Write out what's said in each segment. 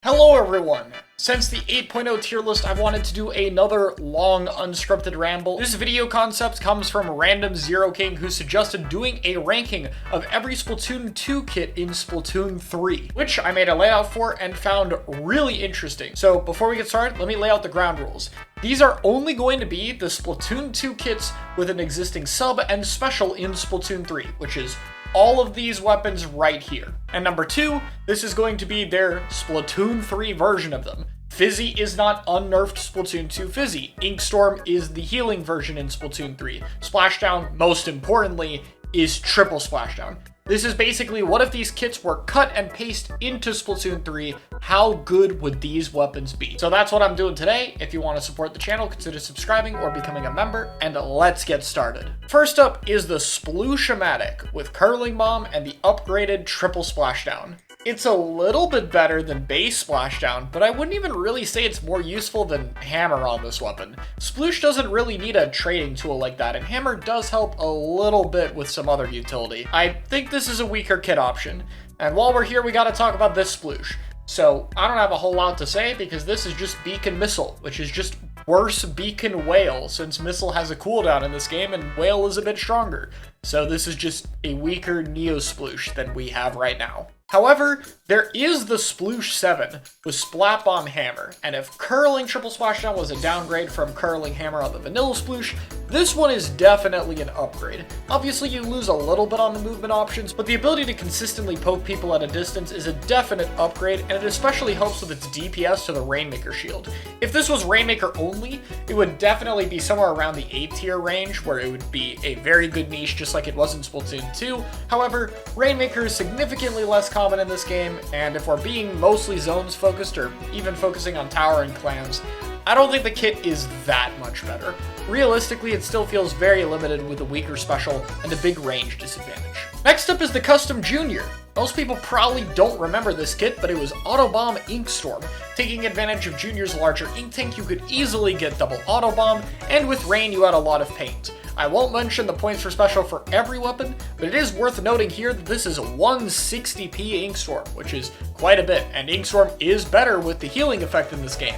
Hello everyone! Since the 8.0 tier list, I've wanted to do another long unscripted ramble. This video concept comes from Random Zero King, who suggested doing a ranking of every Splatoon 2 kit in Splatoon 3, which I made a layout for and found really interesting. So before we get started, let me lay out the ground rules. These are only going to be the Splatoon 2 kits with an existing sub and special in Splatoon 3, which is all of these weapons right here. And number 2, this is going to be their Splatoon 3 version of them. Fizzy is not unnerfed Splatoon 2 Fizzy. Inkstorm is the healing version in Splatoon 3. Splashdown, most importantly, is triple Splashdown. This is basically, what if these kits were cut and pasted into Splatoon 3? How good would these weapons be? So that's what I'm doing today. If you want to support the channel, consider subscribing or becoming a member, and let's get started. First up is the Sploosh-O-Matic with Curling Bomb and the upgraded triple Splashdown. It's a little bit better than base Splashdown, but I wouldn't even really say it's more useful than Hammer on this weapon. Sploosh doesn't really need a trading tool like that, and Hammer does help a little bit with some other utility. I think this is a weaker kit option, and while we're here, we gotta talk about this Sploosh. So, I don't have a whole lot to say because this is just Beacon Missile, which is just worse Beacon Whale, since Missile has a cooldown in this game and Whale is a bit stronger. So this is just a weaker Neo Sploosh than we have right now. However, there is the Sploosh 7 with Splat Bomb Hammer, and if Curling Triple Splashdown was a downgrade from Curling Hammer on the vanilla Sploosh, this one is definitely an upgrade. Obviously you lose a little bit on the movement options, but the ability to consistently poke people at a distance is a definite upgrade, and it especially helps with its DPS to the Rainmaker shield. If this was Rainmaker only, it would definitely be somewhere around the A tier range, where it would be a very good niche just like it was in Splatoon 2. However, Rainmaker is significantly less common in this game, and if we're being mostly zones focused or even focusing on tower and clans, I don't think the kit is that much better. Realistically, it still feels very limited with a weaker special and a big range disadvantage. Next up is the Custom Junior. Most people probably don't remember this kit, but it was Autobomb Inkstorm. Taking advantage of Junior's larger ink tank, you could easily get double Autobomb, and with Rain you had a lot of paint. I won't mention the points for special for every weapon, but it is worth noting here that this is 160p Inkstorm, which is quite a bit, and Inkstorm is better with the healing effect in this game.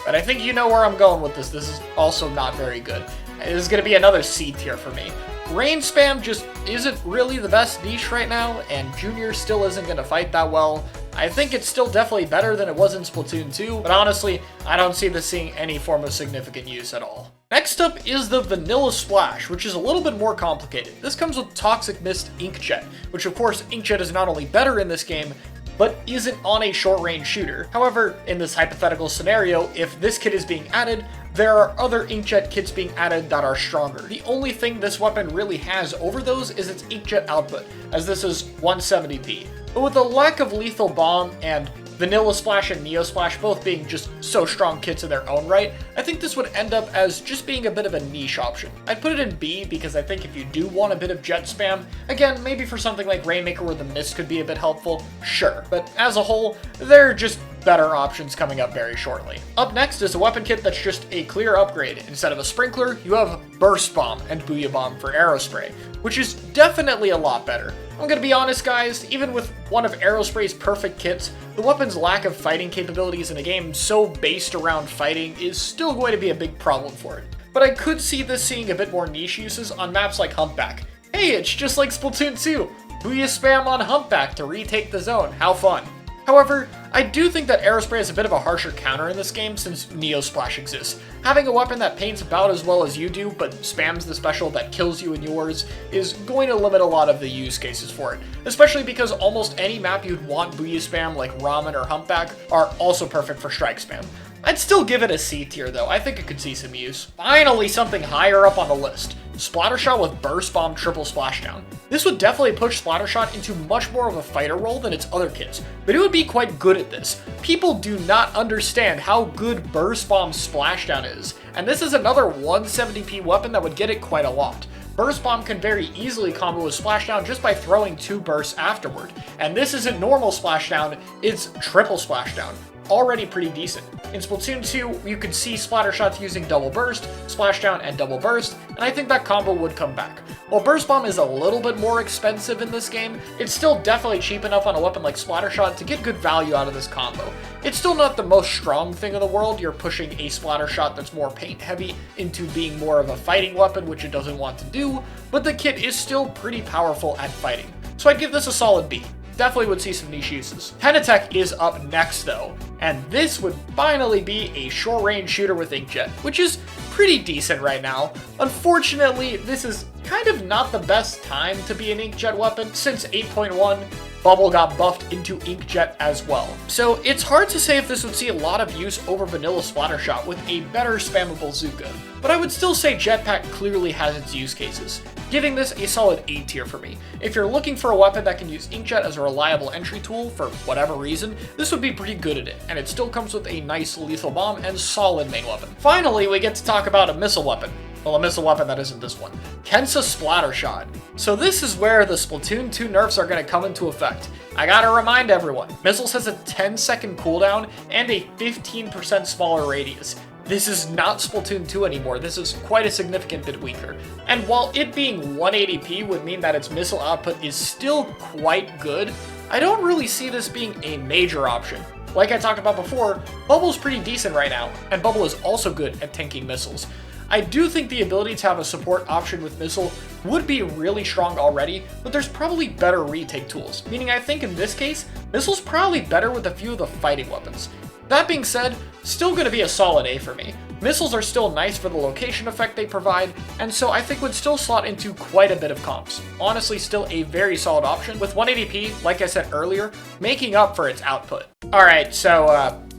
But I think you know where I'm going with this. This is also not very good. This is going to be another C tier for me. Rain spam just isn't really the best niche right now, and Junior still isn't going to fight that well. I think it's still definitely better than it was in Splatoon 2, but honestly, I don't see this seeing any form of significant use at all. Next up is the Vanilla Splash, which is a little bit more complicated. This comes with Toxic Mist Inkjet, which of course Inkjet is not only better in this game, but isn't on a short-range shooter. However, in this hypothetical scenario, if this kit is being added, there are other Inkjet kits being added that are stronger. The only thing this weapon really has over those is its Inkjet output, as this is 170p. But with the lack of Lethal Bomb and Vanilla Splash and Neo Splash both being just so strong kits in their own right, I think this would end up as just being a bit of a niche option. I'd put it in B because I think if you do want a bit of jet spam, again, maybe for something like Rainmaker where the mist could be a bit helpful, sure. But as a whole, they're just better options coming up very shortly. Up next is a weapon kit that's just a clear upgrade. Instead of a Sprinkler, you have Burst Bomb and Booyah Bomb for Aerospray, which is definitely a lot better. I'm gonna be honest guys, even with one of Aerospray's perfect kits, the weapon's lack of fighting capabilities in a game so based around fighting is still going to be a big problem for it. But I could see this seeing a bit more niche uses on maps like Humpback. Hey, it's just like Splatoon 2! Booyah spam on Humpback to retake the zone, how fun. However, I do think that Aerospray is a bit of a harsher counter in this game since Neo Splash exists. Having a weapon that paints about as well as you do, but spams the special that kills you in yours, is going to limit a lot of the use cases for it. Especially because almost any map you'd want Booyah spam like Ramen or Humpback are also perfect for Strike spam. I'd still give it a C tier though, I think it could see some use. Finally, something higher up on the list. Splattershot with Burst Bomb Triple Splashdown. This would definitely push Splattershot into much more of a fighter role than its other kits, but it would be quite good at this. People do not understand how good Burst Bomb Splashdown is, and this is another 170p weapon that would get it quite a lot. Burst Bomb can very easily combo with Splashdown just by throwing 2 bursts afterward, and this isn't normal Splashdown, it's triple Splashdown. Already pretty decent. In Splatoon 2, you could see Splattershots using double burst, splashdown, and double burst, and I think that combo would come back. While Burst Bomb is a little bit more expensive in this game, it's still definitely cheap enough on a weapon like Splattershot to get good value out of this combo. It's still not the most strong thing in the world. You're pushing a Splattershot that's more paint heavy into being more of a fighting weapon, which it doesn't want to do, but the kit is still pretty powerful at fighting. So I'd give this a solid B. Definitely would see some niche uses. Pentatech is up next though, and this would finally be a short range shooter with Inkjet, which is pretty decent right now. Unfortunately, this is kind of not the best time to be an Inkjet weapon since 8.1. Bubble got buffed into Inkjet as well. So it's hard to say if this would see a lot of use over vanilla Splattershot with a better spammable Zuka, but I would still say Jetpack clearly has its use cases, giving this a solid A tier for me. If you're looking for a weapon that can use Inkjet as a reliable entry tool for whatever reason, this would be pretty good at it, and it still comes with a nice lethal bomb and solid main weapon. Finally, we get to talk about a missile weapon. Well, a missile weapon that isn't this one. Kensa Splattershot. So this is where the Splatoon 2 nerfs are going to come into effect. I gotta remind everyone, Missiles has a 10-second cooldown and a 15% smaller radius. This is not Splatoon 2 anymore, this is quite a significant bit weaker. And while it being 180p would mean that its missile output is still quite good, I don't really see this being a major option. Like I talked about before, Bubble's pretty decent right now, and Bubble is also good at tanking missiles. I do think the ability to have a support option with Missile would be really strong already, but there's probably better retake tools, meaning I think in this case, Missile's probably better with a few of the fighting weapons. That being said, still going to be a solid A for me. Missiles are still nice for the location effect they provide, and so I think would still slot into quite a bit of comps. Honestly, still a very solid option, with 180p, like I said earlier, making up for its output. Alright, so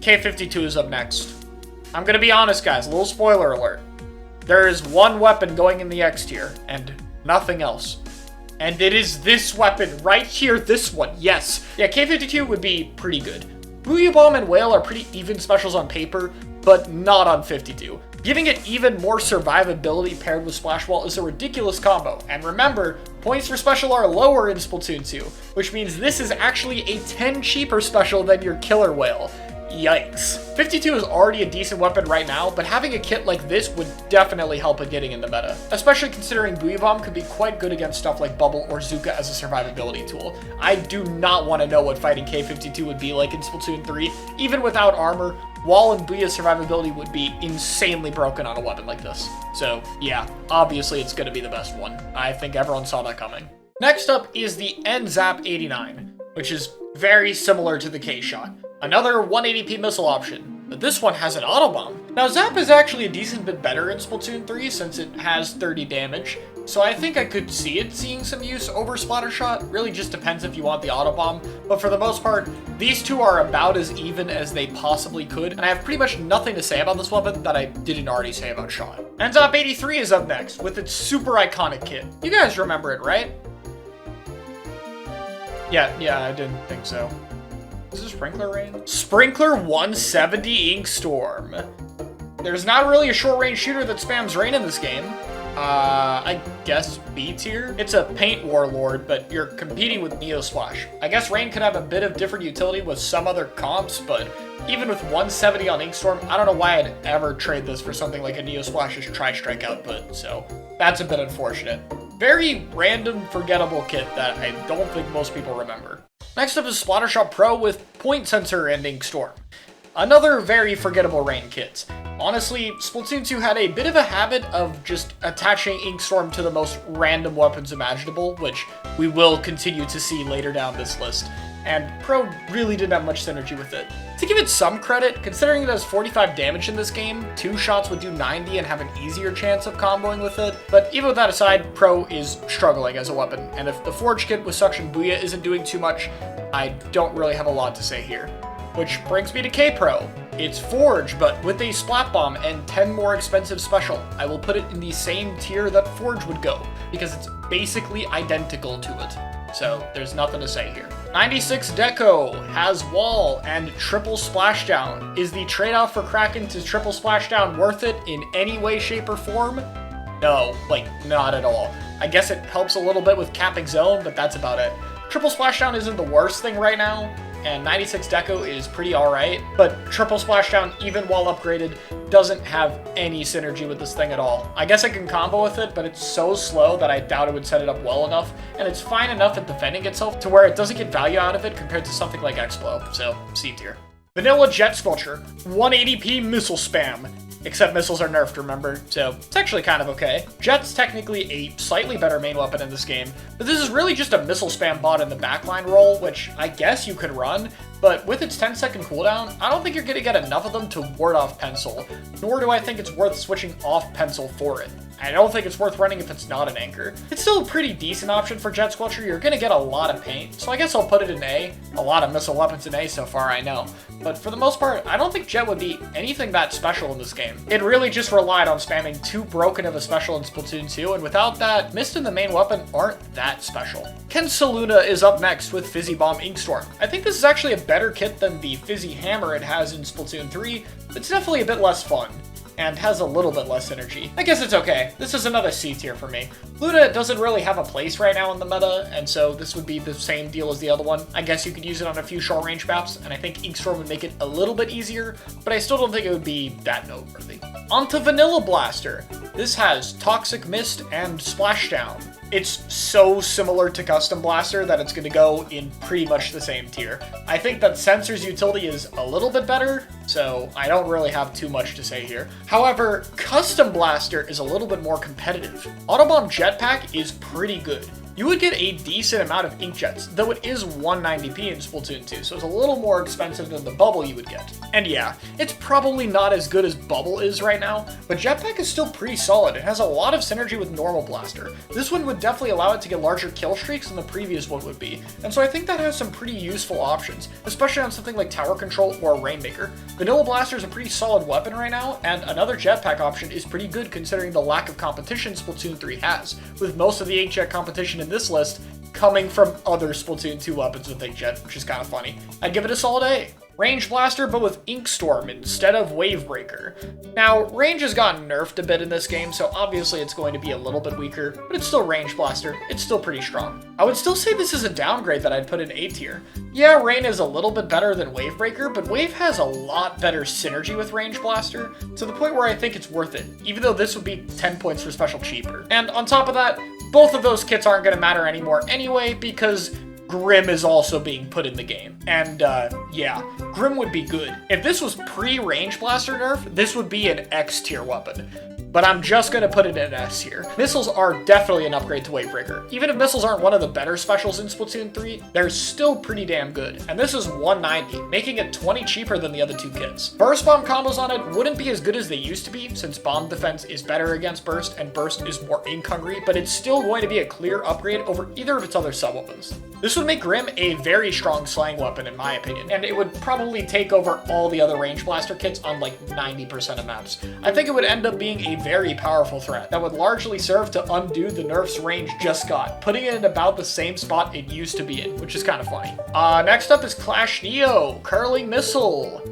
K52 is up next. I'm going to be honest guys, a little spoiler alert. There is one weapon going in the X tier, and nothing else. And it is this weapon right here, this one, yes. Yeah, K52 would be pretty good. Booyah Bomb and Whale are pretty even specials on paper, but not on 52. Giving it even more survivability paired with Splash Wall is a ridiculous combo, and remember, points for special are lower in Splatoon 2, which means this is actually a 10 cheaper special than your Killer Whale. Yikes. 52 is already a decent weapon right now, but having a kit like this would definitely help it getting in the meta, especially considering Booyah Bomb could be quite good against stuff like Bubble or Zuka as a survivability tool. I do not want to know what fighting K52 would be like in Splatoon 3. Even without armor, Wall and Booyah's survivability would be insanely broken on a weapon like this. So yeah, obviously it's going to be the best one. I think everyone saw that coming. Next up is the NZAP 89, which is very similar to the K-Shot. Another 180p missile option, but this one has an auto bomb. Now Zap is actually a decent bit better in Splatoon 3 since it has 30 damage, so I think I could see it seeing some use over Splattershot. Really just depends if you want the auto bomb, but for the most part, these two are about as even as they possibly could, and I have pretty much nothing to say about this weapon that I didn't already say about Shot. And Zap 83 is up next with its super iconic kit. You guys remember it, right? Yeah, I didn't think so. Is it Sprinkler Rain? Sprinkler 170 Ink Storm. There's not really a short range shooter that spams rain in this game. I guess B tier? It's a paint warlord, but you're competing with Neo Splash. I guess rain could have a bit of different utility with some other comps, but even with 170 on Ink Storm, I don't know why I'd ever trade this for something like a Neo Splash's Tri-Strike output, so that's a bit unfortunate. Very random, forgettable kit that I don't think most people remember. Next up is Splattershot Pro with Point Sensor and Ink Storm. Another very forgettable rain kit. Honestly, Splatoon 2 had a bit of a habit of just attaching Ink Storm to the most random weapons imaginable, which we will continue to see later down this list, and Pro really didn't have much synergy with it. To give it some credit, considering it has 45 damage in this game, 2 shots would do 90 and have an easier chance of comboing with it, but even with that aside, Pro is struggling as a weapon, and if the Forge kit with Suction Booyah isn't doing too much, I don't really have a lot to say here. Which brings me to K-Pro. It's Forge, but with a Splat Bomb and 10 more expensive special. I will put it in the same tier that Forge would go, because it's basically identical to it. So there's nothing to say here. 96 Deco has Wall and Triple Splashdown. Is the trade-off for Kraken to Triple Splashdown worth it in any way, shape, or form? No, like, not at all. I guess it helps a little bit with capping zone, but that's about it. Triple Splashdown isn't the worst thing right now, and 96 Deco is pretty alright, but triple splashdown, even while upgraded, doesn't have any synergy with this thing at all. I guess I can combo with it, but it's so slow that I doubt it would set it up well enough, and it's fine enough at defending itself to where it doesn't get value out of it compared to something like Explo, so C tier. Vanilla Jet Sculpture, 180p missile spam. Except missiles are nerfed, remember? So it's actually kind of okay. Jet's technically a slightly better main weapon in this game, but this is really just a missile spam bot in the backline role, which I guess you could run, but with its 10-second cooldown, I don't think you're going to get enough of them to ward off Pencil, nor do I think it's worth switching off Pencil for it. I don't think it's worth running if it's not an anchor. It's still a pretty decent option for Jet Squelcher. You're going to get a lot of paint, so I guess I'll put it in A. A lot of missile weapons in A so far, I know. But for the most part, I don't think Jet would be anything that special in this game. It really just relied on spamming too broken of a special in Splatoon 2, and without that, Mist and the main weapon aren't that special. Ken Saluna is up next with Fizzy Bomb Inkstorm. I think this is actually a better kit than the Fizzy Hammer it has in Splatoon 3. It's definitely a bit less fun, and has a little bit less energy. I guess it's okay. This is another C tier for me. Luna doesn't really have a place right now in the meta, and so this would be the same deal as the other one. I guess you could use it on a few short range maps, and I think Inkstorm would make it a little bit easier, but I still don't think it would be that noteworthy. Onto Vanilla Blaster. This has Toxic Mist and Splashdown. It's so similar to Custom Blaster that it's going to go in pretty much the same tier. I think that Sensor's utility is a little bit better, so I don't really have too much to say here. However, Custom Blaster is a little bit more competitive. Autobomb Jetpack is pretty good. You would get a decent amount of inkjets, though it is 190p in Splatoon 2, so it's a little more expensive than the Bubble you would get. And yeah, it's probably not as good as Bubble is right now, but Jetpack is still pretty solid. It has a lot of synergy with normal Blaster. This one would definitely allow it to get larger kill streaks than the previous one would be, and so I think that has some pretty useful options, especially on something like Tower Control or Rainmaker. Vanilla Blaster is a pretty solid weapon right now, and another Jetpack option is pretty good considering the lack of competition Splatoon 3 has, with most of the inkjet competition in this list coming from other Splatoon 2 weapons with inkjet, which is kind of funny. I'd give it a solid A. Range Blaster, but with Inkstorm instead of Wavebreaker. Now, range has gotten nerfed a bit in this game, so obviously it's going to be a little bit weaker, but it's still Range Blaster. It's still pretty strong. I would still say this is a downgrade that I'd put in A tier. Yeah, Rain is a little bit better than Wavebreaker, but Wave has a lot better synergy with Range Blaster, to the point where I think it's worth it, even though this would be 10 points for special cheaper. And on top of that, both of those kits aren't going to matter anymore anyway, because Grim is also being put in the game. And, yeah, Grim would be good. If this was pre-Range Blaster nerf, this would be an X tier weapon. But I'm just going to put it in S here. Missiles are definitely an upgrade to Wavebreaker. Even if missiles aren't one of the better specials in Splatoon 3, they're still pretty damn good. And this is 190, making it 20 cheaper than the other two kits. Burst Bomb combos on it wouldn't be as good as they used to be, since Bomb Defense is better against Burst, and Burst is more ink hungry, but it's still going to be a clear upgrade over either of its other sub-weapons. This would make Grim a very strong slaying weapon in my opinion, and it would probably take over all the other Range Blaster kits on like 90% of maps. I think it would end up being a very powerful threat that would largely serve to undo the nerfs Range just got, putting it in about the same spot it used to be in, which is kind of funny. Next up is Clash Neo, Curling Missile.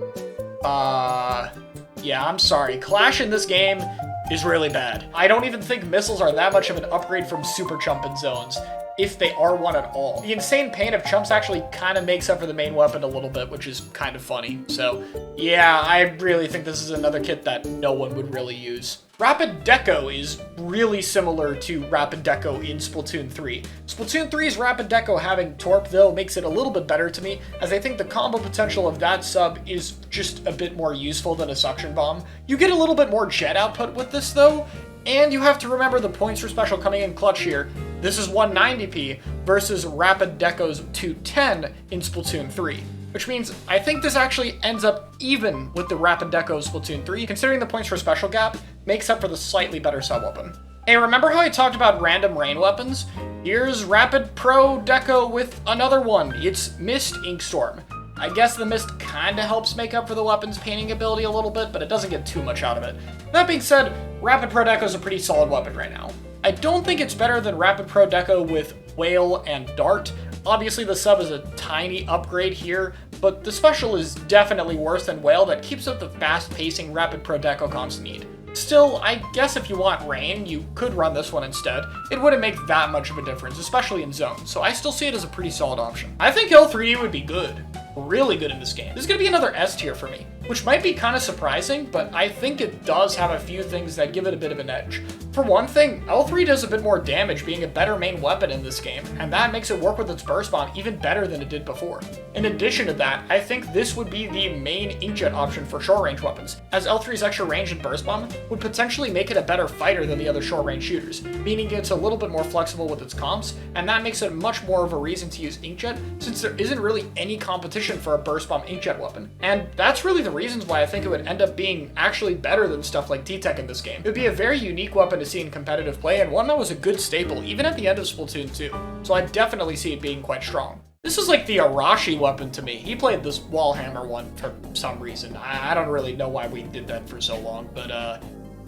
Yeah, I'm sorry. Clash in this game is really bad. I don't even think missiles are that much of an upgrade from Super Chump in zones, if they are one at all. The insane pain of chumps actually kind of makes up for the main weapon a little bit, which is kind of funny. So yeah, I really think this is another kit that no one would really use. Rapid Deco is really similar to Rapid Deco in Splatoon 3. Splatoon 3's Rapid Deco having Torp, though, makes it a little bit better to me, as I think the combo potential of that sub is just a bit more useful than a Suction Bomb. You get a little bit more jet output with this, though, and you have to remember the points for special coming in clutch here. This is 190p versus Rapid Deco's 210 in Splatoon 3. Which means I think this actually ends up even with the Rapid Deco Splatoon 3, considering the points for special gap makes up for the slightly better sub-weapon. Hey, remember how I talked about random rain weapons? Here's Rapid Pro Deco with another one. It's Mist Inkstorm. I guess the Mist kinda helps make up for the weapon's painting ability a little bit, but it doesn't get too much out of it. That being said, Rapid Pro Deco is a pretty solid weapon right now. I don't think it's better than Rapid Pro Deco with Whale and Dart. Obviously the sub is a tiny upgrade here, but the special is definitely worse than Whale that keeps up the fast-pacing Rapid Pro Deco comps need. Still, I guess if you want Rain, you could run this one instead. It wouldn't make that much of a difference, especially in zones, so I still see it as a pretty solid option. I think L3D would be good. really good in this game. This is going to be another S tier for me, which might be kind of surprising, but I think it does have a few things that give it a bit of an edge. For one thing, L3 does a bit more damage, being a better main weapon in this game, and that makes it work with its burst bomb even better than it did before. In addition to that, I think this would be the main inkjet option for short range weapons, as L3's extra range and burst bomb would potentially make it a better fighter than the other short range shooters, meaning it's a little bit more flexible with its comps, and that makes it much more of a reason to use inkjet, since there isn't really any competition for a burst bomb inkjet weapon. And that's really the reasons why I think it would end up being actually better than stuff like T-Tech in this game. It would be a very unique weapon to see in competitive play, and one that was a good staple even at the end of Splatoon 2, so I definitely see it being quite strong. This is like the Arashi weapon to me. He played this wall hammer one for some reason. I don't really know why we did that for so long, but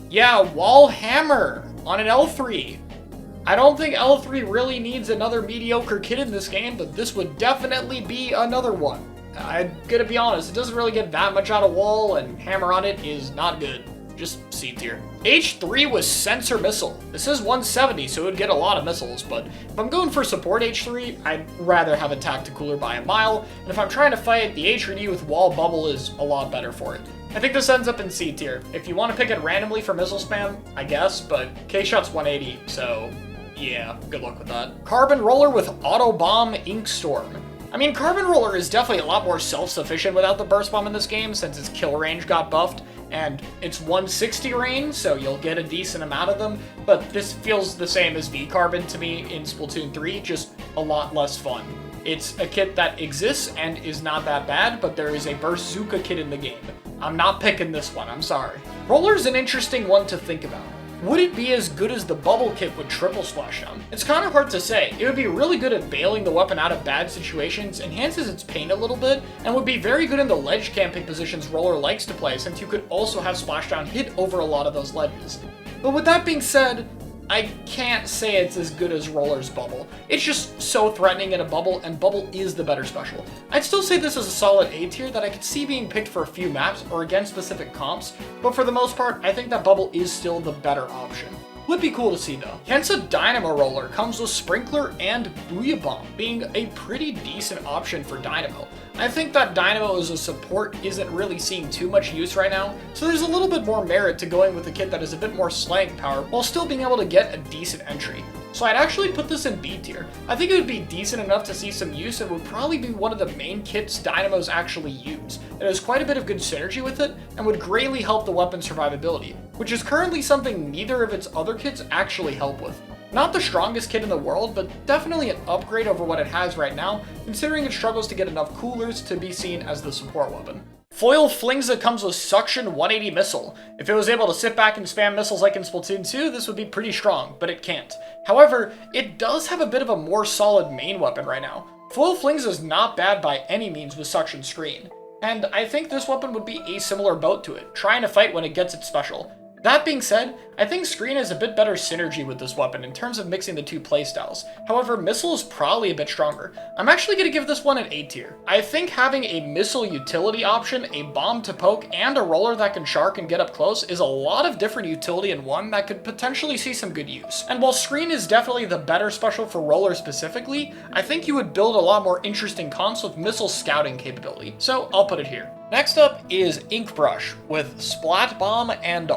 yeah, wall hammer on an L3. I don't think L3 really needs another mediocre kit in this game, but this would definitely be another one. I'm gonna be honest, it doesn't really get that much out of wall, and hammer on it is not good. Just C tier. H3 was sensor missile. This is 170, so it would get a lot of missiles, but if I'm going for support H3, I'd rather have a tacticooler by a mile, and if I'm trying to fight, the H3D with wall bubble is a lot better for it. I think this ends up in C tier. If you want to pick it randomly for missile spam, I guess, but K-Shot's 180, so yeah, good luck with that. Carbon Roller with Auto Bomb Ink Storm. I mean, Carbon Roller is definitely a lot more self-sufficient without the burst bomb in this game, since its kill range got buffed, and it's 160 range, so you'll get a decent amount of them, but this feels the same as V-Carbon to me in Splatoon 3, just a lot less fun. It's a kit that exists and is not that bad, but there is a Bazooka kit in the game. I'm not picking this one, I'm sorry. Roller's an interesting one to think about. Would it be as good as the bubble kit with triple splashdown? It's kind of hard to say. It would be really good at bailing the weapon out of bad situations, enhances its pain a little bit, and would be very good in the ledge camping positions Roller likes to play, since you could also have splashdown hit over a lot of those ledges. But with that being said, I can't say it's as good as Roller's bubble. It's just so threatening in a bubble, and bubble is the better special. I'd still say this is a solid A tier that I could see being picked for a few maps or against specific comps, but for the most part, I think that bubble is still the better option. Would be cool to see though. Kensa Dynamo Roller comes with Sprinkler and Booyah Bomb, being a pretty decent option for Dynamo. I think that Dynamo as a support isn't really seeing too much use right now, so there's a little bit more merit to going with a kit that is a bit more slang power while still being able to get a decent entry. So I'd actually put this in B tier. I think it would be decent enough to see some use and would probably be one of the main kits Dynamos actually use. It has quite a bit of good synergy with it and would greatly help the weapon's survivability, which is currently something neither of its other kits actually help with. Not the strongest kit in the world, but definitely an upgrade over what it has right now, considering it struggles to get enough coolers to be seen as the support weapon. Foil Flingza comes with Suction 180 Missile. If it was able to sit back and spam missiles like in Splatoon 2, this would be pretty strong, but it can't. However, it does have a bit of a more solid main weapon right now. Foil Flingza is not bad by any means with Suction Screen, and I think this weapon would be a similar boat to it, trying to fight when it gets its special. That being said, I think Screen has a bit better synergy with this weapon in terms of mixing the two playstyles. However, Missile is probably a bit stronger. I'm actually going to give this one an A tier. I think having a missile utility option, a bomb to poke, and a roller that can shark and get up close is a lot of different utility in one that could potentially see some good use. And while Screen is definitely the better special for roller specifically, I think you would build a lot more interesting comps with missile scouting capability. So I'll put it here. Next up is Ink Brush with Splat Bomb and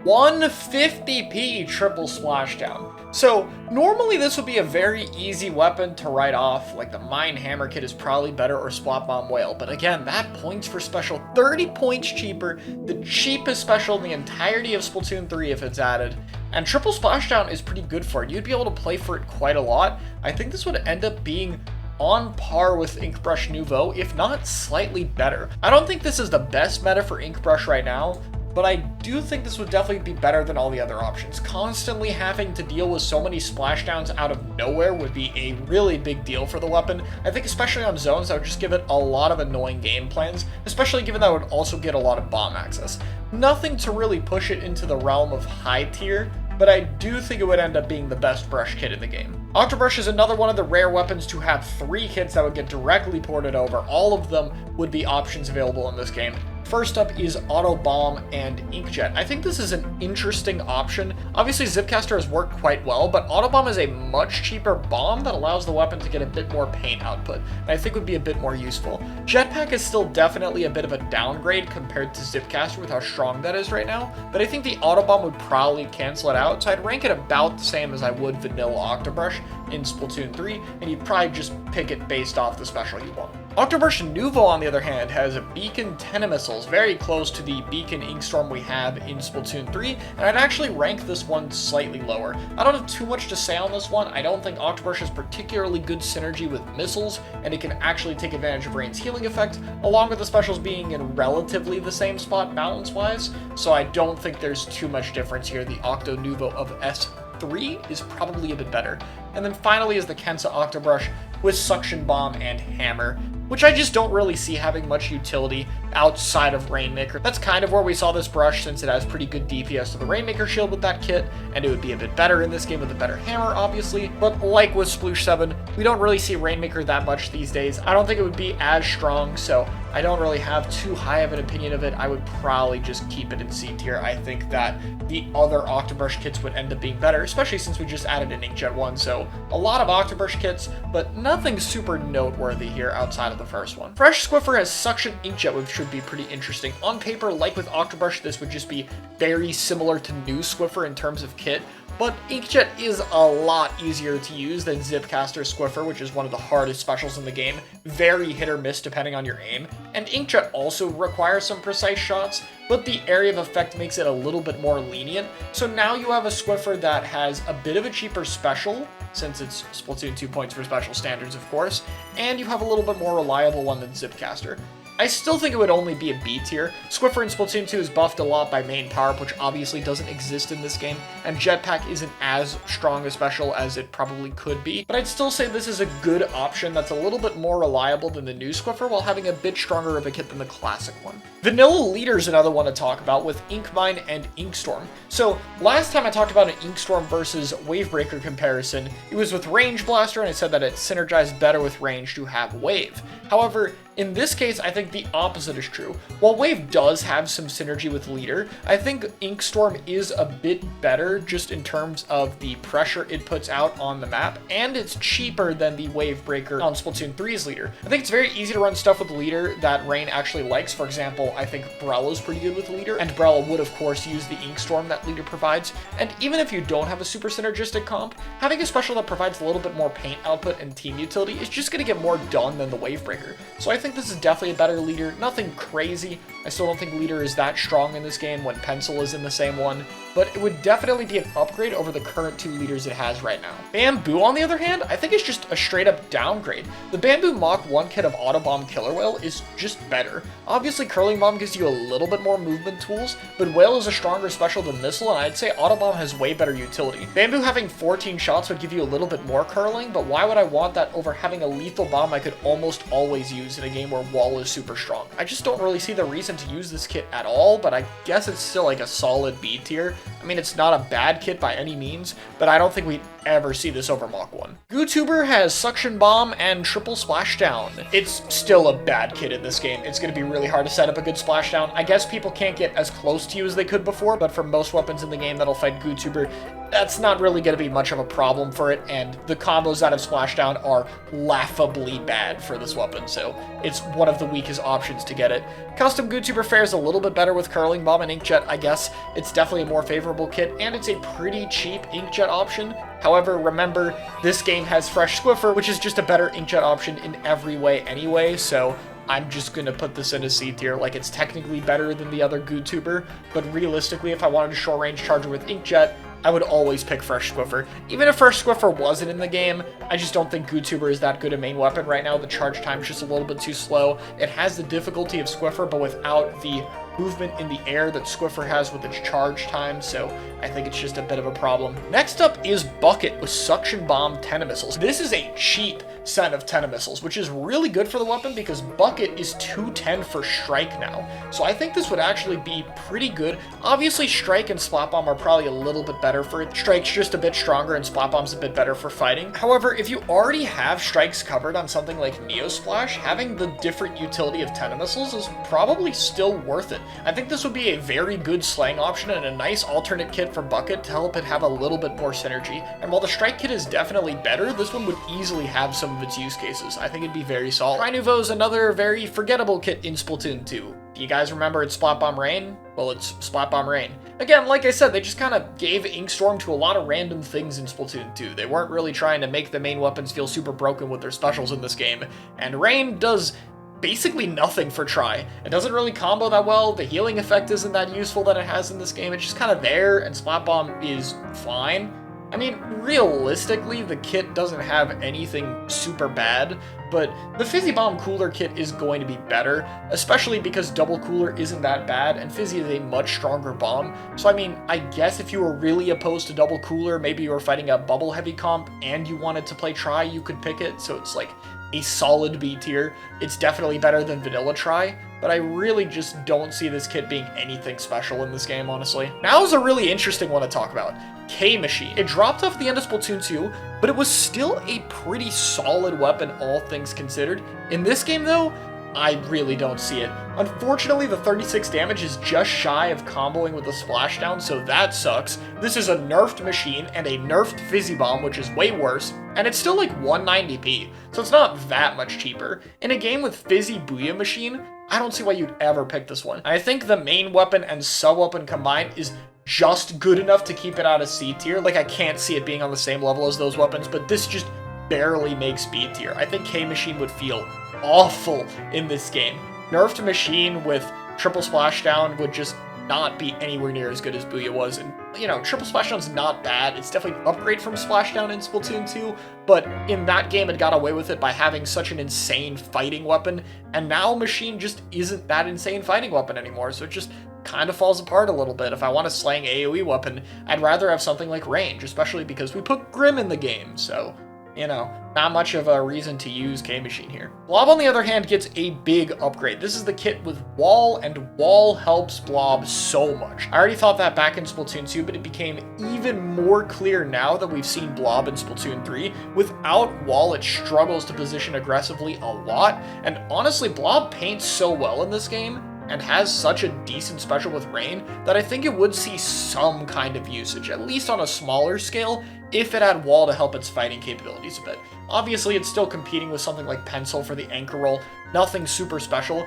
150p triple splashdown. So normally this would be a very easy weapon to write off, like the Mine Hammer kit is probably better or Splat Bomb Whale, but again, that points for special 30 points cheaper, the cheapest special in the entirety of Splatoon 3 if it's added. And triple splashdown is pretty good for it. You'd be able to play for it quite a lot. I think this would end up being on par with Ink Brush Nouveau, if not slightly better. I don't think this is the best meta for Ink Brush right now, but I do think this would definitely be better than all the other options. Constantly having to deal with so many splashdowns out of nowhere would be a really big deal for the weapon. I think especially on zones, that would just give it a lot of annoying game plans, especially given that it would also get a lot of bomb access. Nothing to really push it into the realm of high tier, but I do think it would end up being the best brush kit in the game. Octobrush is another one of the rare weapons to have 3 kits that would get directly ported over. All of them would be options available in this game. First up is Auto Bomb and Inkjet. I think this is an interesting option. Obviously, Zipcaster has worked quite well, but Auto Bomb is a much cheaper bomb that allows the weapon to get a bit more paint output, and I think would be a bit more useful. Jetpack is still definitely a bit of a downgrade compared to Zipcaster with how strong that is right now, but I think the Auto Bomb would probably cancel it out, so I'd rank it about the same as I would Vanilla Octobrush in Splatoon 3, and you'd probably just pick it based off the special you want. Octobrush Nouveau, on the other hand, has a Beacon Tentamissiles, very close to the Beacon Inkstorm we have in Splatoon 3, and I'd actually rank this one slightly lower. I don't have too much to say on this one. I don't think Octobrush has particularly good synergy with missiles, and it can actually take advantage of Rain's healing effect, along with the specials being in relatively the same spot balance-wise, so I don't think there's too much difference here. The Octo Nouveau of S3 is probably a bit better. And then finally is the Kensa Octobrush with Suction Bomb and Hammer, which I just don't really see having much utility outside of Rainmaker. That's kind of where we saw this brush, since it has pretty good DPS to the Rainmaker shield with that kit, and it would be a bit better in this game with a better hammer, obviously. But like with Sploosh 7, we don't really see Rainmaker that much these days. I don't think it would be as strong, so I don't really have too high of an opinion of it. I would probably just keep it in C tier. I think that the other Octobrush kits would end up being better, especially since we just added an Inkjet one, so a lot of Octobrush kits, but nothing super noteworthy here outside of the first one. Fresh Squiffer has Suction Inkjet, which should be pretty interesting. On paper, like with Octobrush, this would just be very similar to New Squiffer in terms of kit, but Inkjet is a lot easier to use than Zipcaster Squiffer, which is one of the hardest specials in the game. Very hit or miss depending on your aim. And Inkjet also requires some precise shots, but the area of effect makes it a little bit more lenient. So now you have a Squiffer that has a bit of a cheaper special, since it's Splatoon 2 points for special standards, of course, and you have a little bit more reliable one than Zipcaster. I still think it would only be a B tier. Squiffer in Splatoon 2 is buffed a lot by main power, which obviously doesn't exist in this game, and Jetpack isn't as strong a special as it probably could be, but I'd still say this is a good option that's a little bit more reliable than the new Squiffer while having a bit stronger of a kit than the classic one. Vanilla Leader is another one to talk about with Inkmine and Inkstorm. So last time I talked about an Inkstorm versus Wavebreaker comparison, it was with Range Blaster, and I said that it synergized better with Range to have Wave. However, in this case, I think the opposite is true. While Wave does have some synergy with Leader, I think Inkstorm is a bit better just in terms of the pressure it puts out on the map, and it's cheaper than the Wavebreaker on Splatoon 3's Leader. I think it's very easy to run stuff with Leader that Rain actually likes. For example, I think Brella's pretty good with Leader, and Brella would of course use the Inkstorm that Leader provides, and even if you don't have a super synergistic comp, having a special that provides a little bit more paint output and team utility is just going to get more done than the Wavebreaker. So I think this is definitely a better Leader. Nothing crazy. I still don't think Leader is that strong in this game when Pencil is in the same one, but it would definitely be an upgrade over the current two Leaders it has right now. Bamboo, on the other hand, I think it's just a straight up downgrade. The Bamboo Mach 1 kit of Auto Bomb Killer Whale is just better. Obviously, Curling Bomb gives you a little bit more movement tools, but Whale is a stronger special than Missile, and I'd say Auto Bomb has way better utility. Bamboo having 14 shots would give you a little bit more curling, but why would I want that over having a lethal bomb I could almost always use in a game where Wall is super strong? I just don't really see the reason to use this kit at all, but I guess it's still like a solid B tier. I mean, it's not a bad kit by any means, but I don't think we'd ever see this over Mach 1. GooTuber has Suction Bomb and Triple Splashdown. It's still a bad kit in this game. It's going to be really hard to set up a good splashdown. I guess people can't get as close to you as they could before, but for most weapons in the game that'll fight GooTuber, that's not really going to be much of a problem for it, and the combos out of Splashdown are laughably bad for this weapon, so it's one of the weakest options to get it. Custom GooTuber fares a little bit better with Curling Bomb and Inkjet, I guess. It's definitely a more favorable kit, and it's a pretty cheap Inkjet option. However, remember, this game has Fresh Squiffer, which is just a better Inkjet option in every way anyway, so I'm just going to put this in a C tier. Like, it's technically better than the other GooTuber, but realistically, if I wanted a short-range charger with Inkjet, I would always pick Fresh Squiffer. Even if Fresh Squiffer wasn't in the game, I just don't think GooTuber is that good a main weapon right now. The charge time's just a little bit too slow. It has the difficulty of Squiffer, but without the movement in the air that Squiffer has with its charge time, so I think it's just a bit of a problem. Next up is Bucket with Suction Bomb Tentamissiles. This is a cheap set of Tentamissiles, which is really good for the weapon because Bucket is 210 for Strike now. So I think this would actually be pretty good. Obviously, Strike and Splat Bomb are probably a little bit better for it. Strike's just a bit stronger and Splat Bomb's a bit better for fighting. However, if you already have Strikes covered on something like Neo Splash, having the different utility of Tentamissiles is probably still worth it. I think this would be a very good slang option and a nice alternate kit for Bucket to help it have a little bit more synergy. And while the Strike kit is definitely better, this one would easily have some of its use cases. I think it'd be very solid. Tri Nouveau is another very forgettable kit in Splatoon 2. Do you guys remember it's Splat Bomb Rain? Well, it's Splat Bomb Rain. Again, like I said, they just kind of gave Inkstorm to a lot of random things in Splatoon 2. They weren't really trying to make the main weapons feel super broken with their specials in this game. And Rain does basically nothing for Tri. It doesn't really combo that well, the healing effect isn't that useful that it has in this game, it's just kind of there, and Splat Bomb is fine. I mean, realistically, the kit doesn't have anything super bad, but the Fizzy Bomb Cooler kit is going to be better, especially because Double Cooler isn't that bad, and Fizzy is a much stronger bomb. So I mean, I guess if you were really opposed to Double Cooler, maybe you were fighting a Bubble Heavy comp, and you wanted to play Tri, you could pick it, so it's like a solid B tier. It's definitely better than Vanilla Tri, but I really just don't see this kit being anything special in this game, honestly. Now is a really interesting one to talk about. K-Machine. It dropped off the end of Splatoon 2, but it was still a pretty solid weapon, all things considered. In this game, though, I really don't see it. Unfortunately, the 36 damage is just shy of comboing with the Splashdown, so that sucks. This is a nerfed machine and a nerfed Fizzy Bomb, which is way worse, and it's still like 190p, so it's not that much cheaper. In a game with Fizzy Booyah Machine, I don't see why you'd ever pick this one. I think the main weapon and sub-weapon combined is just good enough to keep it out of C tier. Like, I can't see it being on the same level as those weapons, but this just barely makes B tier. I think K-Machine would feel awful in this game. Nerfed Machine with triple Splashdown would just not be anywhere near as good as Booyah was. And, you know, triple Splashdown's not bad. It's definitely an upgrade from Splashdown in Splatoon 2, but in that game it got away with it by having such an insane fighting weapon, and now Machine just isn't that insane fighting weapon anymore, so it just kind of falls apart a little bit. If I want a slang AoE weapon, I'd rather have something like Range, especially because we put Grim in the game, so, you know, not much of a reason to use K-Machine here. Blob, on the other hand, gets a big upgrade. This is the kit with Wall, and Wall helps Blob so much. I already thought that back in Splatoon 2, but it became even more clear now that we've seen Blob in Splatoon 3. Without Wall, it struggles to position aggressively a lot, and honestly, Blob paints so well in this game, and has such a decent special with Rain, that I think it would see some kind of usage, at least on a smaller scale, if it had Wall to help its fighting capabilities a bit. Obviously, it's still competing with something like Pencil for the anchor roll, nothing super special,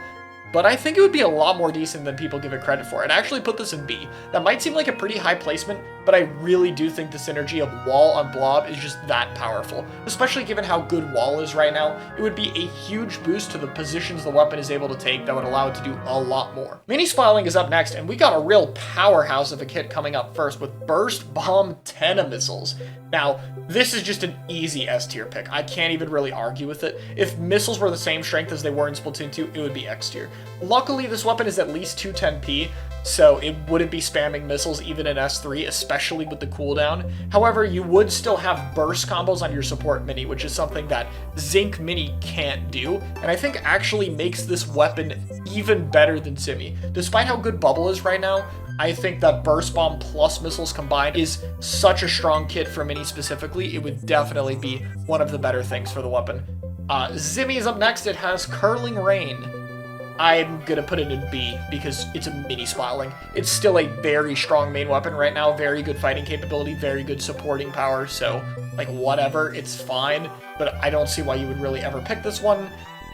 but I think it would be a lot more decent than people give it credit for. I'd actually put this in B. That might seem like a pretty high placement, but I really do think the synergy of Wall on Blob is just that powerful. Especially given how good Wall is right now, it would be a huge boost to the positions the weapon is able to take that would allow it to do a lot more. Mini Splatling is up next, and we got a real powerhouse of a kit coming up first with Burst Bomb Tentamissiles. Now, this is just an easy S tier pick. I can't even really argue with it. If missiles were the same strength as they were in Splatoon 2, it would be X tier. Luckily, this weapon is at least 210p, so it wouldn't be spamming missiles even in S3, especially with the cooldown. However, you would still have burst combos on your support mini, which is something that Zinc Mini can't do, and I think actually makes this weapon even better than Simi. Despite how good Bubble is right now, I think that Burst Bomb plus missiles combined is such a strong kit for Mini specifically, it would definitely be one of the better things for the weapon. Zimmy is up next. It has Curling Rain. I'm gonna put it in B because it's a mini Splatling. It's still a very strong main weapon right now, very good fighting capability, very good supporting power, so like whatever, it's fine, but I don't see why you would really ever pick this one.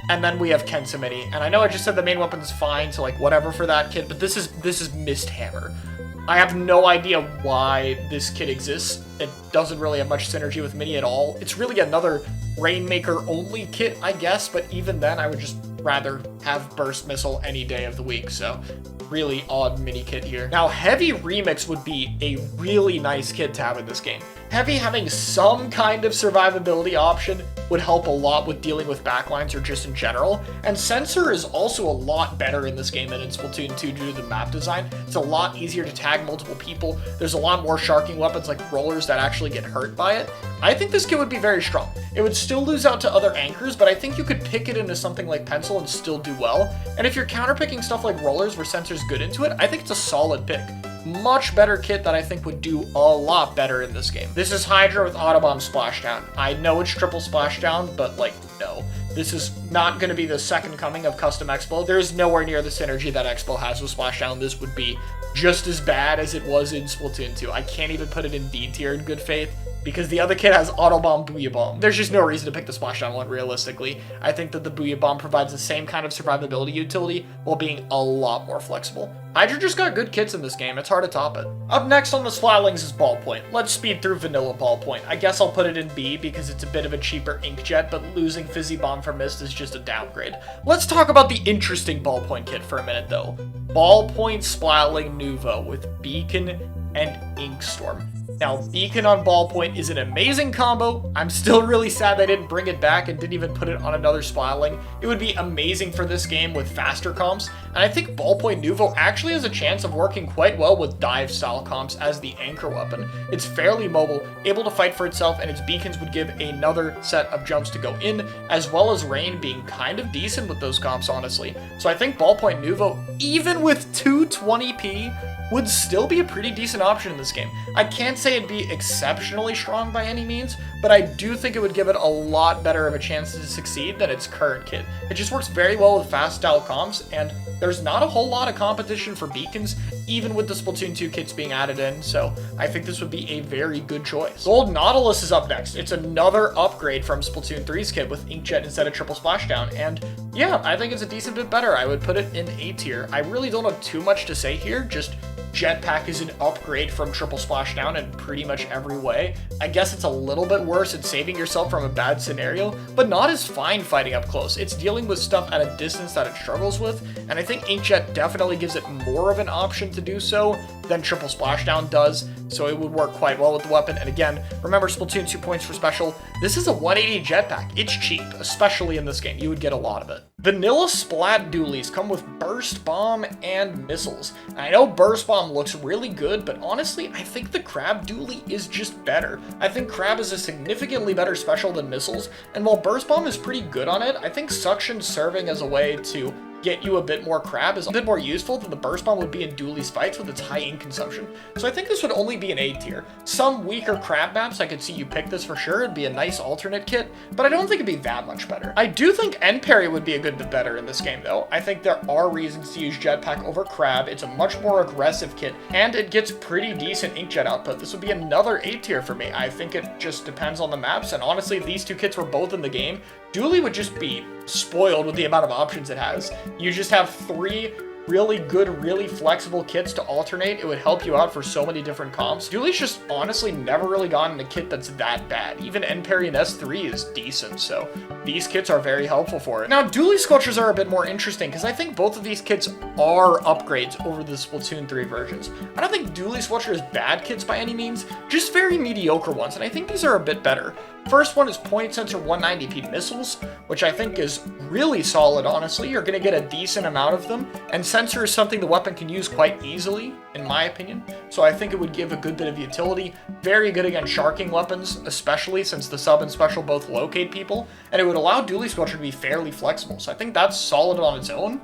And then we have Kensa Mini, and I know I just said the main weapon's fine, so like whatever for that kit, but this is Mist Hammer. I have no idea why this kit exists. It doesn't really have much synergy with Mini at all. It's really another Rainmaker only kit, I guess, but even then I would just rather have Burst Missile any day of the week, so really odd mini kit here. Now, Heavy Remix would be a really nice kit to have in this game. Heavy having some kind of survivability option would help a lot with dealing with backlines or just in general. And Sensor is also a lot better in this game than in Splatoon 2 due to the map design. It's a lot easier to tag multiple people. There's a lot more sharking weapons like rollers that actually get hurt by it. I think this kit would be very strong. It would still lose out to other anchors, but I think you could pick it into something like Pencil and still do well. And if you're counterpicking stuff like rollers where Sensor's good into it, I think it's a solid pick. Much better kit that I think would do a lot better in this game. This is Hydra with Autobomb Splashdown. I know it's triple splashdown, but like, no. This is not going to be the second coming of Custom Expo. There's nowhere near the synergy that Expo has with Splashdown. This would be just as bad as it was in Splatoon 2. I can't even put it in D tier in good faith, because the other kit has Autobomb, Booyah Bomb. There's just no reason to pick the Splashdown one, realistically. I think that the Booyah Bomb provides the same kind of survivability utility while being a lot more flexible. Hydra just got good kits in this game, it's hard to top it. Up next on the Splatling is Ballpoint. Let's speed through Vanilla Ballpoint. I guess I'll put it in B because it's a bit of a cheaper inkjet, but losing Fizzy Bomb for Mist is just a downgrade. Let's talk about the interesting Ballpoint kit for a minute though. Ballpoint Splatling Nuvo with Beacon and Inkstorm. Now, Beacon on Ballpoint is an amazing combo. I'm still really sad they didn't bring it back and didn't even put it on another Splatling. It would be amazing for this game with faster comps, and I think Ballpoint Nuvo actually has a chance of working quite well with dive-style comps as the anchor weapon. It's fairly mobile, able to fight for itself, and its beacons would give another set of jumps to go in, as well as Rain being kind of decent with those comps, honestly. So I think Ballpoint Nuvo, even with 220p, would still be a pretty decent option in this game. I can't say it'd be exceptionally strong by any means, but I do think it would give it a lot better of a chance to succeed than its current kit. It just works very well with fast style comps, and there's not a whole lot of competition for beacons, even with the Splatoon 2 kits being added in, so I think this would be a very good choice. Gold Nautilus is up next. It's another upgrade from Splatoon 3's kit with Inkjet instead of triple splashdown, and yeah, I think it's a decent bit better. I would put it in A tier. I really don't have too much to say here, just Jetpack is an upgrade from triple splashdown in pretty much every way. I guess it's a little bit worse at saving yourself from a bad scenario, but not as fine fighting up close. It's dealing with stuff at a distance that it struggles with, and I think Inkjet definitely gives it more of an option to do so than triple splashdown does, so it would work quite well with the weapon. And again, remember Splatoon 2 points for special. This is a 180 jetpack. It's cheap, especially in this game. You would get a lot of it. Vanilla Splat Dualies come with Burst Bomb and Missiles. I know Burst Bomb looks really good, but honestly, I think the Crab Dualie is just better. I think Crab is a significantly better special than Missiles, and while Burst Bomb is pretty good on it, I think Suction serving as a way to get you a bit more crab is a bit more useful than the Burst Bomb would be in Dualie's fights with its high ink consumption. So I think this would only be an A tier. Some weaker crab maps, I could see you pick this for sure. It'd be a nice alternate kit, but I don't think it'd be that much better. I do think End Parry would be a good bit better in this game though. I think there are reasons to use Jetpack over Crab. It's a much more aggressive kit, and it gets pretty decent inkjet output. This would be another A tier for me. I think it just depends on the maps, and honestly, if these two kits were both in the game, Dualie would just be spoiled with the amount of options it has. You just have 3 really good, really flexible kits to alternate. It would help you out for so many different comps. Dualie's just honestly never really gotten a kit that's that bad. Even End Parry and S3 is decent, so these kits are very helpful for it. Now, Dualie Sculptures are a bit more interesting because I think both of these kits are upgrades over the Splatoon 3 versions. I don't think Dualie Sculpture is bad kits by any means, just very mediocre ones, and I think these are a bit better. First one is Point Sensor 190p Missiles, which I think is really solid, honestly. You're going to get a decent amount of them, and Sensor is something the weapon can use quite easily, in my opinion, so I think it would give a good bit of utility. Very good against sharking weapons, especially since the sub and special both locate people, and it would allow Dualie Sculpture to be fairly flexible, so I think that's solid on its own.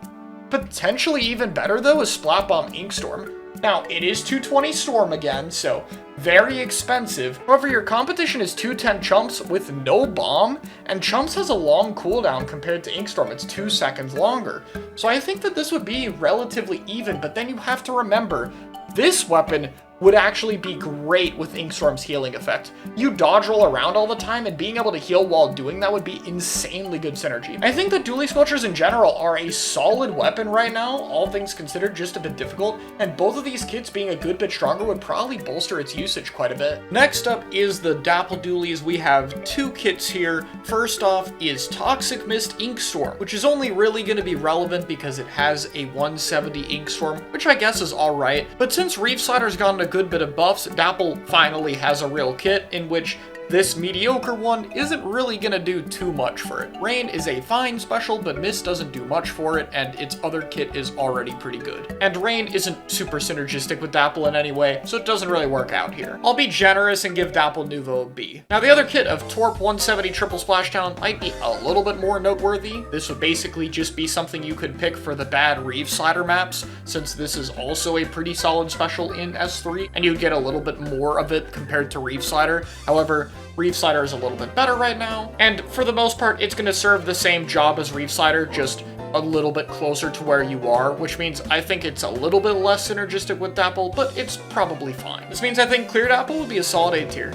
Potentially even better, though, is Splat Bomb Inkstorm. Now, it is 220 Storm again, so very expensive. However, your competition is 210 Chumps with no bomb, and Chumps has a long cooldown compared to Inkstorm. It's 2 seconds longer. So I think that this would be relatively even, but then you have to remember, this weapon would actually be great with Inkstorm's healing effect. You dodge roll around all the time, and being able to heal while doing that would be insanely good synergy. I think that Dualie Sculptures in general are a solid weapon right now, all things considered, just a bit difficult, and both of these kits being a good bit stronger would probably bolster its usage quite a bit. Next up is the Dapple Dualies. We have 2 kits here. First off is Toxic Mist Inkstorm, which is only really going to be relevant because it has a 170 Inkstorm, which I guess is alright, but since Reef Slider's gotten a a good bit of buffs, Dapple finally has a real kit in which this mediocre one isn't really gonna do too much for it. Rain is a fine special, but Mist doesn't do much for it, and its other kit is already pretty good. And Rain isn't super synergistic with Dapple in any way, so it doesn't really work out here. I'll be generous and give Dapple Nouveau a B. Now the other kit of Torp 170 Triple Splashdown might be a little bit more noteworthy. This would basically just be something you could pick for the bad Reef Slider maps, since this is also a pretty solid special in S3, and you'd get a little bit more of it compared to Reef Slider. However, Reef Slider is a little bit better right now, and for the most part, it's going to serve the same job as Reef Slider, just a little bit closer to where you are, which means I think it's a little bit less synergistic with Dapple, but it's probably fine. This means I think Clear Dapple would be a solid A tier.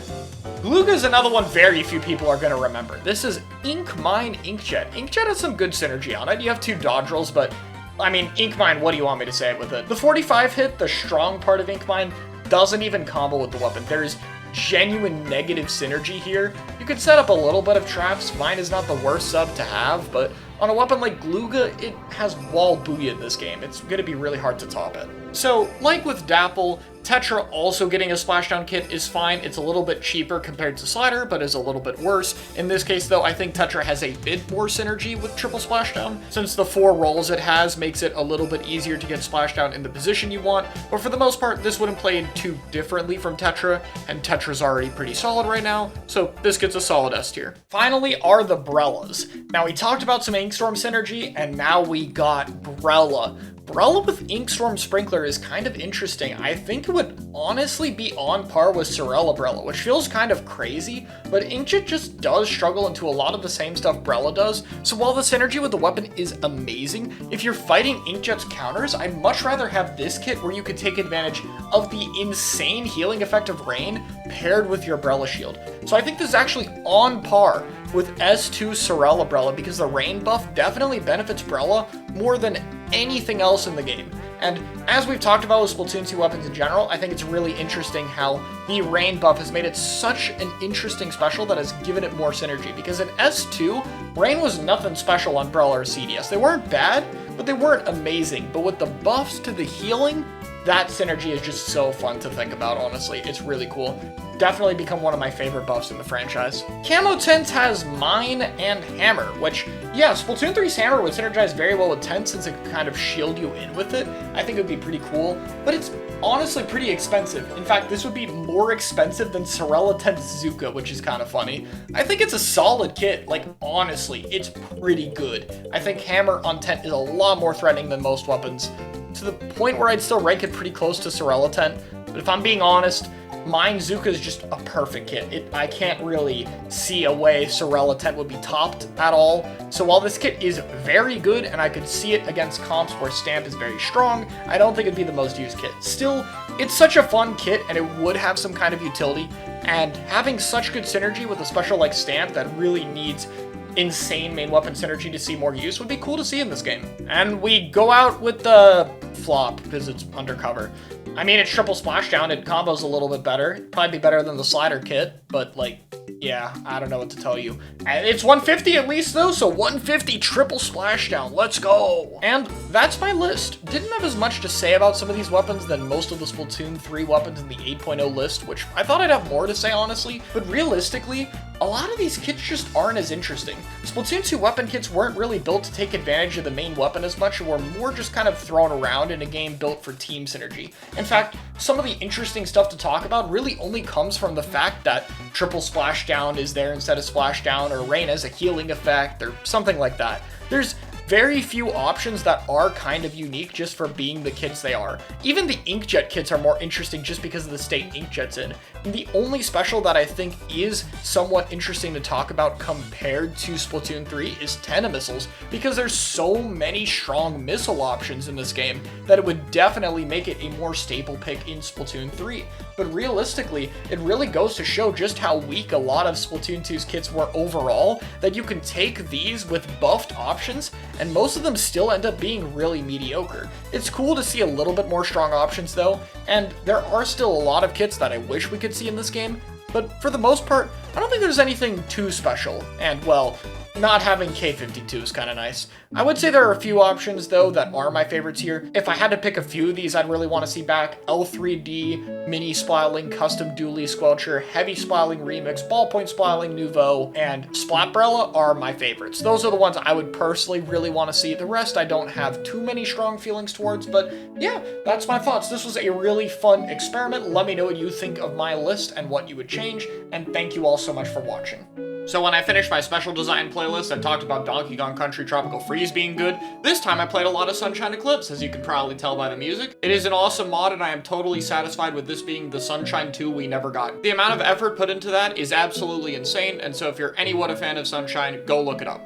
Glooga is another one very few people are going to remember. This is Ink Mine Inkjet. Inkjet has some good synergy on it. You have 2 dodge rolls, but I mean, Ink Mine, what do you want me to say with it? The 45 hit, the strong part of Ink Mine, doesn't even combo with the weapon. There's genuine negative synergy here. You could set up a little bit of traps. Mine is not the worst sub to have, but on a weapon like Glooga, it has wall booyah in this game. It's going to be really hard to top it. So, like with Dapple, Tetra also getting a splashdown kit is fine. It's a little bit cheaper compared to Slider, but is a little bit worse. In this case, though, I think Tetra has a bit more synergy with triple splashdown, since the 4 rolls it has makes it a little bit easier to get splashdown in the position you want. But for the most part, this wouldn't play too differently from Tetra, and Tetra's already pretty solid right now, so this gets a solid S tier. Finally are the Brellas. Now, we talked about some Inkstorm synergy, and now we got Brella. Brella with Inkstorm Sprinkler is kind of interesting. I think it would honestly be on par with Sorella Brella, which feels kind of crazy, but Inkjet just does struggle into a lot of the same stuff Brella does, so while the synergy with the weapon is amazing, if you're fighting Inkjet's counters, I'd much rather have this kit where you could take advantage of the insane healing effect of Rain paired with your Brella shield. So I think this is actually on par with S2 Sorella Brella because the Rain buff definitely benefits Brella more than anything else in the game. And as we've talked about with Splatoon 2 weapons in general, I think it's really interesting how the Rain buff has made it such an interesting special that has given it more synergy. Because in S2, Rain was nothing special on Brella or CDS. They weren't bad, but they weren't amazing. But with the buffs to the healing, that synergy is just so fun to think about, honestly. It's really cool. Definitely become one of my favorite buffs in the franchise. Camo Tent has Mine and Hammer, which, yeah, Splatoon 3's Hammer would synergize very well with Tent since it could kind of shield you in with it. I think it would be pretty cool, but it's honestly pretty expensive. In fact, this would be more expensive than Sorella Tent's Zuka, which is kind of funny. I think it's a solid kit. Like, honestly, it's pretty good. I think Hammer on Tent is a lot more threatening than most weapons, to the point where I'd still rank it pretty close to Sorella Tent. But if I'm being honest, Mine Zuka is just a perfect kit. I can't really see a way Sorella Tent would be topped at all. So while this kit is very good, and I could see it against comps where Stamp is very strong, I don't think it'd be the most used kit. Still, it's such a fun kit, and it would have some kind of utility, and having such good synergy with a special like Stamp that really needs insane main weapon synergy to see more use would be cool to see in this game. And we go out with the flop because it's undercover. I mean, it's triple splashdown, it combos a little bit better. It'd probably be better than the Slider kit, but like, yeah, I don't know what to tell you. And it's 150 at least though, so 150 triple splashdown, let's go! And that's my list. Didn't have as much to say about some of these weapons than most of the Splatoon 3 weapons in the 8.0 list, which I thought I'd have more to say honestly, but realistically, a lot of these kits just aren't as interesting. Splatoon 2 weapon kits weren't really built to take advantage of the main weapon as much, and were more just kind of thrown around in a game built for team synergy. In fact, some of the interesting stuff to talk about really only comes from the fact that triple splashdown is there instead of splashdown, or Rain has a healing effect, or something like that. There's very few options that are kind of unique just for being the kits they are. Even the Inkjet kits are more interesting just because of the state Inkjet's in. And the only special that I think is somewhat interesting to talk about compared to Splatoon 3 is Missiles, because there's so many strong missile options in this game that it would definitely make it a more staple pick in Splatoon 3. But realistically, it really goes to show just how weak a lot of Splatoon 2's kits were overall, that you can take these with buffed options and most of them still end up being really mediocre. It's cool to see a little bit more strong options though, and there are still a lot of kits that I wish we could see in this game, but for the most part, I don't think there's anything too special. And well, not having K52 is kind of nice. I would say there are a few options, though, that are my favorites here. If I had to pick a few of these I'd really want to see back, L3D, Mini Splattling, Custom Dually Squelcher, Heavy Splattling Remix, Ballpoint Splattling Nouveau, and Splatbrella are my favorites. Those are the ones I would personally really want to see. The rest I don't have too many strong feelings towards, but yeah, that's my thoughts. This was a really fun experiment. Let me know what you think of my list and what you would change, and thank you all so much for watching. So when I finished my special design playlist, I talked about Donkey Kong Country Tropical Freeze being good. This time I played a lot of Sunshine Eclipse, as you can probably tell by the music. It is an awesome mod, and I am totally satisfied with this being the Sunshine 2 we never got. The amount of effort put into that is absolutely insane, and so if you're anyone a fan of Sunshine, go look it up.